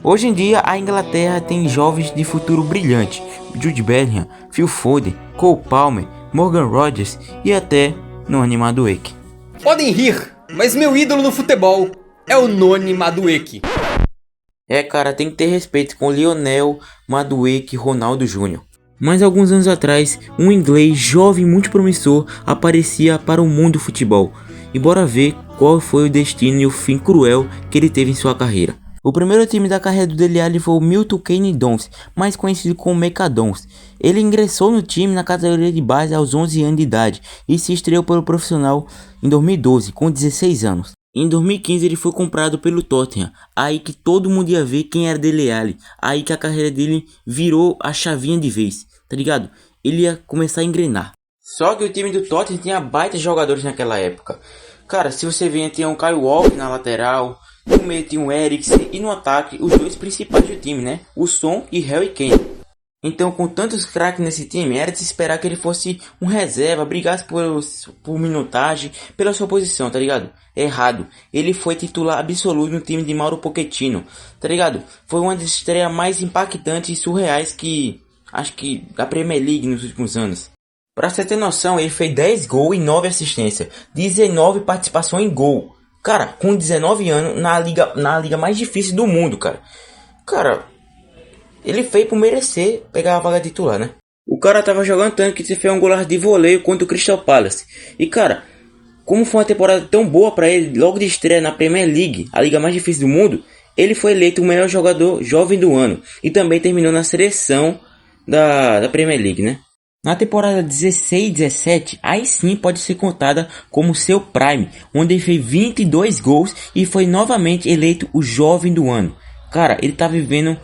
Hoje em dia, a Inglaterra tem jovens de futuro brilhante: Jude Bellingham, Phil Foden, Cole Palmer, Morgan Rogers e até Noni Madueke. Podem rir, mas meu ídolo no futebol é o Noni Madueke. Cara, tem que ter respeito com Lionel Madueke Ronaldo Jr. Mas alguns anos atrás, um inglês jovem muito promissor aparecia para o mundo do futebol. E bora ver qual foi o destino e o fim cruel que ele teve em sua carreira. O primeiro time da carreira do Dele Alli foi o Milton Keynes Dons, mais conhecido como Mecha Dons. Ele ingressou no time na categoria de base aos 11 anos de idade e se estreou pelo profissional em 2012, com 16 anos. Em 2015 ele foi comprado pelo Tottenham, aí que todo mundo ia ver quem era Dele Alli, aí que a carreira dele virou a chavinha de vez, tá ligado? Ele ia começar a engrenar. Só que o time do Tottenham tinha baita jogadores naquela época. Cara, se você vê, tinha um Kyle Walker na lateral, no meio tinha um Eriksen e no ataque os dois principais do time, né? O Son e Harry Kane. Então, com tantos craques nesse time, era de se esperar que ele fosse um reserva, brigasse por minutagem, pela sua posição, tá ligado? Errado. Ele foi titular absoluto no time de Mauro Pochettino, tá ligado? Foi uma das estreias mais impactantes e surreais que, acho que, da Premier League nos últimos anos. Pra você ter noção, ele fez 10 gols e 9 assistências, 19 participações em gol. Cara, com 19 anos, na liga mais difícil do mundo, cara. Cara, ele fez por merecer pegar a vaga titular, né? O cara tava jogando tanto que fez um golaço de voleio contra o Crystal Palace. E cara, como foi uma temporada tão boa pra ele, logo de estreia na Premier League, a liga mais difícil do mundo, ele foi eleito o melhor jogador jovem do ano. E também terminou na seleção da Premier League, né? Na temporada 16-17, aí sim pode ser contada como seu prime, onde ele fez 22 gols e foi novamente eleito o jovem do ano. Cara, ele tá vivendo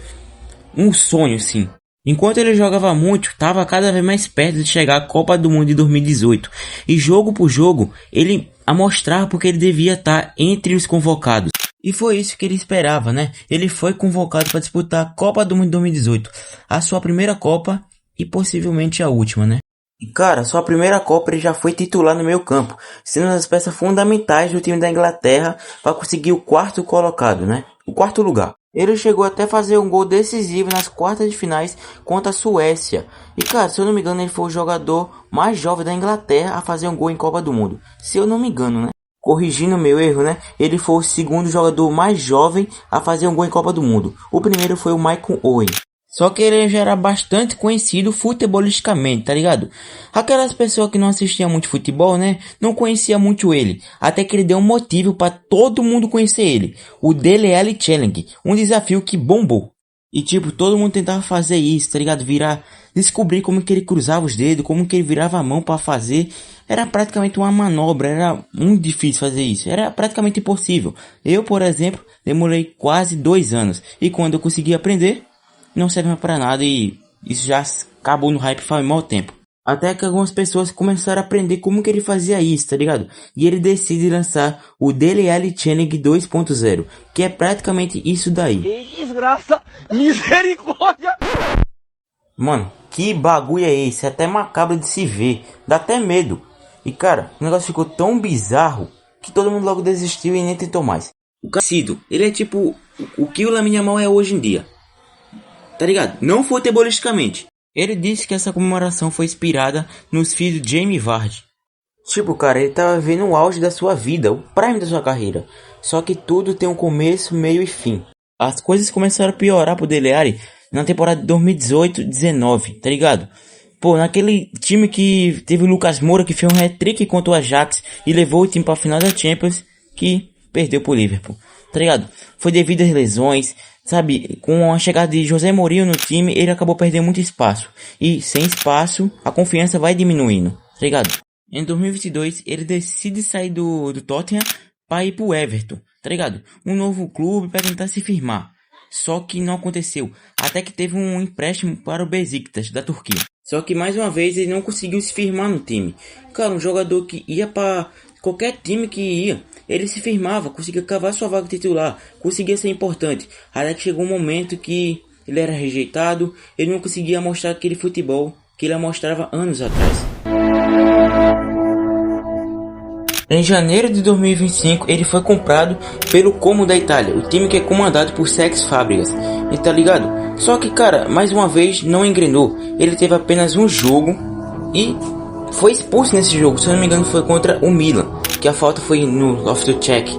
um sonho, sim. Enquanto ele jogava muito, estava cada vez mais perto de chegar à Copa do Mundo de 2018. E jogo por jogo, ele mostrava porque ele devia estar entre os convocados. E foi isso que ele esperava, né? Ele foi convocado para disputar a Copa do Mundo de 2018. A sua primeira Copa e possivelmente a última, né? E cara, sua primeira Copa ele já foi titular no meio campo, sendo uma das peças fundamentais do time da Inglaterra para conseguir o quarto colocado, né? O quarto lugar. Ele chegou até a fazer um gol decisivo nas quartas de finais contra a Suécia. E cara, se eu não me engano, ele foi o jogador mais jovem da Inglaterra a fazer um gol em Copa do Mundo. Se eu não me engano, né? Corrigindo meu erro, né? Ele foi o segundo jogador mais jovem a fazer um gol em Copa do Mundo. O primeiro foi o Michael Owen. Só que ele já era bastante conhecido futebolisticamente, tá ligado? Aquelas pessoas que não assistiam muito futebol, né? Não conhecia muito ele. Até que ele deu um motivo para todo mundo conhecer ele. O Dele Alli Challenge. Um desafio que bombou. E tipo, todo mundo tentava fazer isso, tá ligado? Descobrir como que ele cruzava os dedos, como que ele virava a mão para fazer. Era praticamente uma manobra, era muito difícil fazer isso. Era praticamente impossível. Eu, por exemplo, demorei quase 2 anos. E quando eu consegui aprender, não serve mais para nada e isso já acabou no hype faz mau tempo. Até que algumas pessoas começaram a aprender como que ele fazia isso, tá ligado? E ele decide lançar o Dele Alli Challenge 2.0, que é praticamente isso daí. Que desgraça! Misericórdia! Mano, que bagulho é esse? É até macabro de se ver, dá até medo. E cara, o negócio ficou tão bizarro que todo mundo logo desistiu e nem tentou mais. O Cacido, ele é tipo o que o Lamine Yamal é hoje em dia. Tá ligado? Não futebolisticamente. Ele disse que essa comemoração foi inspirada nos filhos de Jamie Vardy. Tipo, cara, ele tava vivendo o auge da sua vida, o prime da sua carreira. Só que tudo tem um começo, meio e fim. As coisas começaram a piorar pro Dele Alli na temporada de 2018-19, tá ligado? Pô, naquele time que teve o Lucas Moura que fez um hat-trick contra o Ajax e levou o time pra final da Champions, que perdeu pro Liverpool, tá ligado? Foi devido às lesões, sabe? Com a chegada de José Mourinho no time, ele acabou perdendo muito espaço. E sem espaço, a confiança vai diminuindo, tá ligado? Em 2022, ele decide sair do Tottenham para ir pro Everton, tá ligado? Um novo clube para tentar se firmar. Só que não aconteceu, até que teve um empréstimo para o Besiktas, da Turquia. Só que mais uma vez ele não conseguiu se firmar no time. Cara, um jogador que ia para qualquer time que ia, ele se firmava, conseguia cavar sua vaga titular, conseguia ser importante. Até que chegou um momento que ele era rejeitado, ele não conseguia mostrar aquele futebol que ele mostrava anos atrás. Em janeiro de 2025, ele foi comprado pelo Como da Itália, o time que é comandado por Cesc Fábregas, e tá ligado? Só que, cara, mais uma vez não engrenou. Ele teve apenas um jogo e foi expulso nesse jogo. Se eu não me engano, foi contra o Milan, que a falta foi no Loftus-Cheek.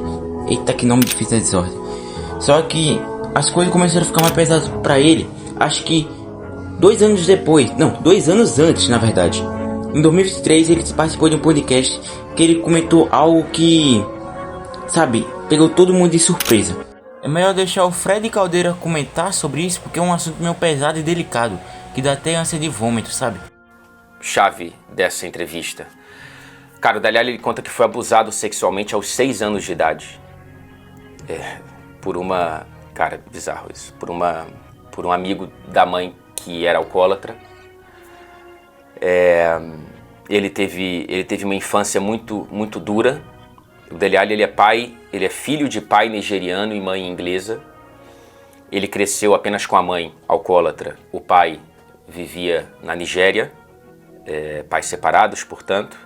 Eita, que nome difícil da desordem. Só que as coisas começaram a ficar mais pesadas pra ele. Acho que 2 anos depois, não, 2 anos antes, na verdade. Em 2023 ele participou de um podcast que ele comentou algo que, sabe, pegou todo mundo de surpresa. É melhor deixar o Fred Caldeira comentar sobre isso, porque é um assunto meio pesado e delicado, que dá até ânsia de vômito, sabe? Chave dessa entrevista. Cara, o Dele Alli, ele conta que foi abusado sexualmente aos 6 anos de idade. Por uma... Cara, bizarro isso. Por um amigo da mãe que era alcoólatra. Ele teve uma infância muito, muito dura. O Dele Alli, ele é filho de pai nigeriano e mãe inglesa. Ele cresceu apenas com a mãe alcoólatra. O pai vivia na Nigéria, pais separados, portanto.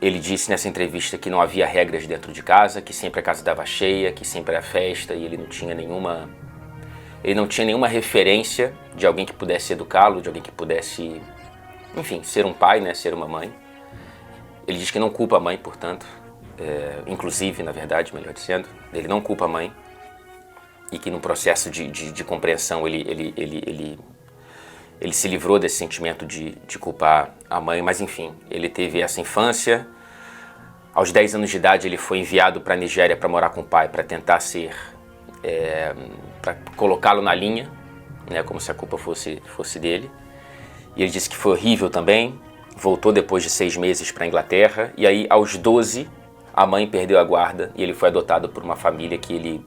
Ele disse nessa entrevista que não havia regras dentro de casa, que sempre a casa estava cheia, que sempre era festa, e ele não tinha nenhuma referência de alguém que pudesse educá-lo, de alguém que pudesse, enfim, ser um pai, né, ser uma mãe. Ele diz que não culpa a mãe, portanto, inclusive, na verdade, melhor dizendo, ele não culpa a mãe, e que no processo de compreensão ele se livrou desse sentimento de culpar a mãe, mas enfim, ele teve essa infância. Aos 10 anos de idade ele foi enviado para a Nigéria para morar com o pai, para tentar para colocá-lo na linha, né, como se a culpa fosse dele. E ele disse que foi horrível também, voltou depois de 6 meses para a Inglaterra, e aí aos 12 a mãe perdeu a guarda e ele foi adotado por uma família que ele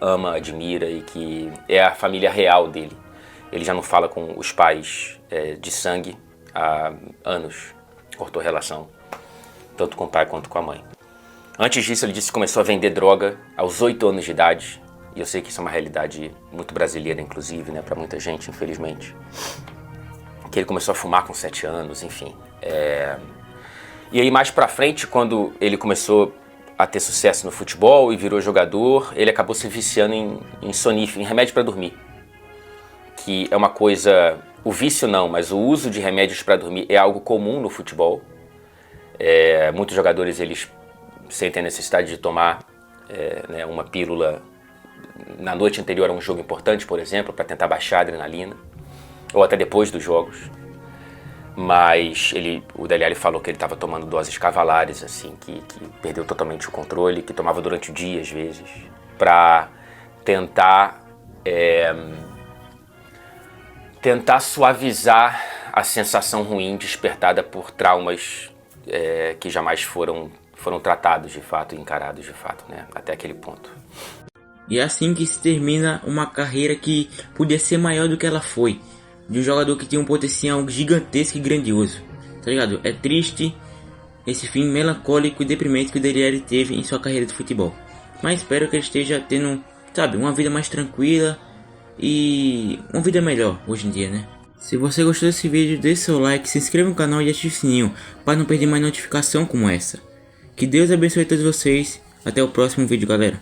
ama, admira e que é a família real dele. Ele já não fala com os pais de sangue há anos, cortou relação, tanto com o pai quanto com a mãe. Antes disso, ele disse que começou a vender droga aos 8 anos de idade, e eu sei que isso é uma realidade muito brasileira, inclusive, né, para muita gente, infelizmente. Que ele começou a fumar com 7 anos, enfim. E aí, mais pra frente, quando ele começou a ter sucesso no futebol e virou jogador, ele acabou se viciando em sonífero, em remédio para dormir. Que é uma coisa, o vício não, mas o uso de remédios para dormir é algo comum no futebol. Muitos jogadores, eles sentem a necessidade de tomar né, uma pílula na noite anterior a um jogo importante, por exemplo, para tentar baixar a adrenalina, ou até depois dos jogos. Mas o Dele Alli falou que ele estava tomando doses cavalares, assim, que perdeu totalmente o controle, que tomava durante o dia, às vezes, para tentar suavizar a sensação ruim despertada por traumas que jamais foram tratados de fato e encarados de fato, né? Até aquele ponto. E é assim que se termina uma carreira que podia ser maior do que ela foi, de um jogador que tinha um potencial gigantesco e grandioso, tá ligado? É triste esse fim melancólico e deprimente que o Dele Alli teve em sua carreira de futebol, mas espero que ele esteja tendo, sabe, uma vida mais tranquila e uma vida melhor hoje em dia, né? Se você gostou desse vídeo, deixe seu like, se inscreva no canal e ative o sininho para não perder mais notificação como essa. Que Deus abençoe todos vocês. Até o próximo vídeo, galera.